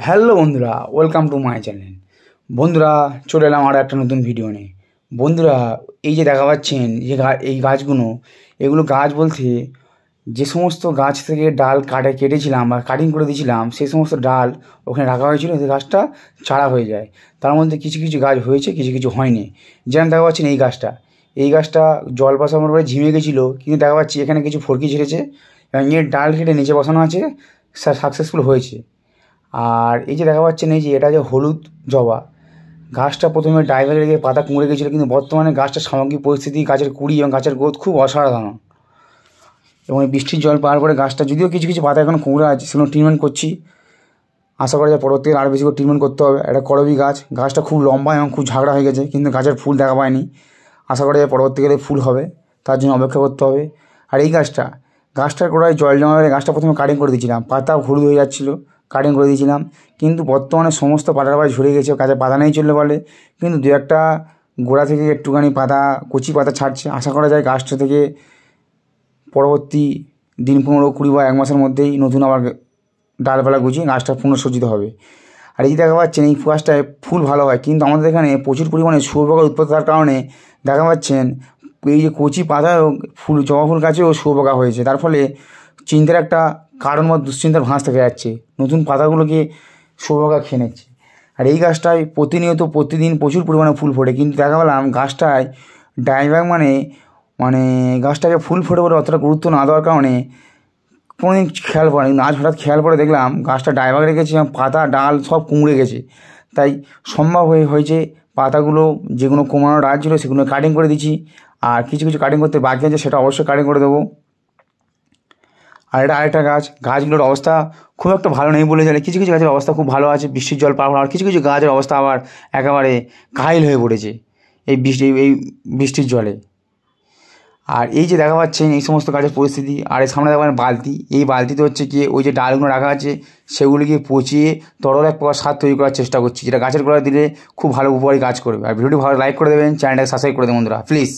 Hello বন্ধুরা, welcome to my channel. বন্ধুরা চলে এলাম আরও একটা নতুন ভিডিও নিয়ে। বন্ধুরা এই যে দেখা পাচ্ছেন যে এই গাছগুলো, এগুলো গাছ বলতে যে সমস্ত গাছ থেকে ডাল কেটেছিলাম বা কাটিং করে দিয়েছিলাম, সেই সমস্ত ডাল ওখানে রাখা হয়েছিল, সেই গাছটা চারা হয়ে যায়। তার মধ্যে কিছু কিছু গাছ হয়েছে, কিছু কিছু হয়নি। যেমন দেখা পাচ্ছেন এই গাছটা জল বসানোর পরে ঝিমে গেছিলো, কিন্তু দেখা পাচ্ছি এখানে কিছু ফরকি ছেড়েছে এবং এর ডাল কেটে নিচে বসানো আছে, সাকসেসফুল হয়েছে। আর এই যে দেখা পাচ্ছেন এই যে এটা যে হলুদ জবা গাছটা, প্রথমে ড্রাইভারে লেগে পাতা কুঁড়ে গেছিলো, কিন্তু বর্তমানে গাছটার সামগ্রিক পরিস্থিতি, গাছের কুড়ি এবং গাছের গ্রোথ খুব অসাধারণ। এবং এই বৃষ্টির জল পাওয়ার পরে গাছটা, যদিও কিছু কিছু পাতা এখন কুঁড়ে আছে, সেগুলো ট্রিটমেন্ট করছি। আশা করা যায় পরবর্তীকালে আরও বেশি করে ট্রিটমেন্ট করতে হবে। এটা করবি গাছটা খুব লম্বা এবং খুব ঝাগড়া হয়ে গেছে, কিন্তু গাছের ফুল দেখা পায়নি। আশা করা যায় পরবর্তীকালে ফুল হবে, তার জন্য অপেক্ষা করতে হবে। আর এই গাছটার গোড়ায় জল জমা হয়ে গাছটা প্রথমে কাটিং করে দিয়েছিলাম, পাতা হলুদ হয়ে যাচ্ছিলো, কাটিং করে দিয়েছিলাম। কিন্তু বর্তমানে সমস্ত পাতার গাছ ঝরে গেছে, গাছে পাতা নেই চললে বলে, কিন্তু দু একটা গোড়া থেকে একটুখানি পাতা, কচি পাতা ছাড়ছে। আশা করা যায় গাছটা থেকে পরবর্তী দিন 15-20 বা 1 মাসের মধ্যেই নতুন আবার ডালপালা গুছিয়ে গাছটা পুনঃসজ্জিত হবে। আর এই দেখা পাচ্ছেন এই গাছটায় ফুল ভালো হয়, কিন্তু আমাদের এখানে প্রচুর পরিমাণে শুয়োপোকার উৎপাত হওয়ার কারণে দেখা পাচ্ছেন এই যে কচি পাতা ফুল, জবা ফুল গাছেও শুয়োপোকা হয়েছে। তার ফলে চিন্তার একটা কারণ বা দুশ্চিন্তার ভাঁজ থেকে যাচ্ছে, নতুন পাতাগুলোকে শুয়োপোকা খেয়ে নিচ্ছে। আর এই গাছটায় প্রতিদিন প্রচুর পরিমাণে ফুল ফোটে, কিন্তু দেখা পেলাম গাছটায় ডাইব্যাক মানে গাছটাকে ফুল ফোটে বলে অতটা গুরুত্ব না দেওয়ার কারণে কোনোদিন খেয়াল পড়ে, আজ হঠাৎ খেয়াল করে দেখলাম গাছটা ডাইব্যাক রেখেছে এবং পাতা ডাল সব কুঁড়ে গেছে। তাই সম্ভব হয়েছে পাতাগুলো যেগুলো কমানোর রাজ ছিল সেগুলো কাটিং করে দিচ্ছি, আর কিছু কিছু কাটিং করতে বাকি আছে, সেটা অবশ্যই কাটিং করে দেবো। আর এটা আরেকটা গাছগুলোর অবস্থা খুব একটা ভালো নেই বলে চলে। কিছু কিছু গাছের অবস্থা খুব ভালো আছে বৃষ্টির জল পাওয়ার, আর কিছু কিছু গাছের অবস্থা আবার একেবারে কাহিল হয়ে পড়েছে এই বৃষ্টির জলে। আর এই যে দেখা পাচ্ছেন এই সমস্ত গাছের পরিস্থিতি। আর এর সামনে দেখা বালতি, এই বালতিতে হচ্ছে কি ওই যে ডালগুলো রাখা আছে সেগুলিকে পচিয়ে তরল এক প্রকার সার তৈরি করার চেষ্টা করছি, যেটা গাছের গোড়ায় দিলে খুব ভালো উপকারী কাজ করবে। আর ভিডিওটি ভালো লাইক করে দেবেন, চ্যানেলটাকে সাবস্ক্রাইব করে দেবেন বন্ধুরা প্লিজ।